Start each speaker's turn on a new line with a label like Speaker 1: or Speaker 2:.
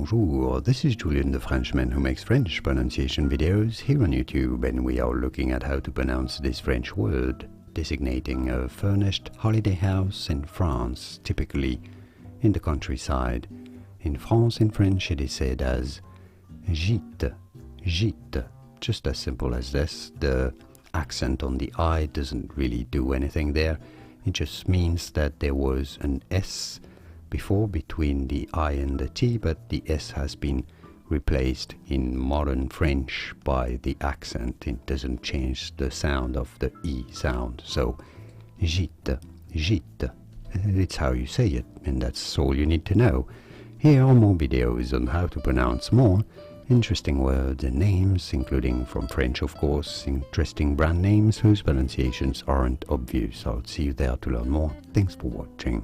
Speaker 1: Bonjour, this is Julien, the Frenchman who makes French pronunciation videos here on YouTube, and we are looking at how to pronounce this French word, designating a furnished holiday house in France, typically in the countryside. In France, in French, it is said as gite, gite, just as simple as this. The accent on the I doesn't really do anything there. It just means that there was an S before between the I and the T, but the S has been replaced in modern French by the accent. It doesn't change the sound of the E sound. So, gite, gite. It's how you say it, and that's all you need to know. Here are more videos on how to pronounce more interesting words and names, including from French, of course, interesting brand names whose pronunciations aren't obvious. I'll see you there to learn more. Thanks for watching.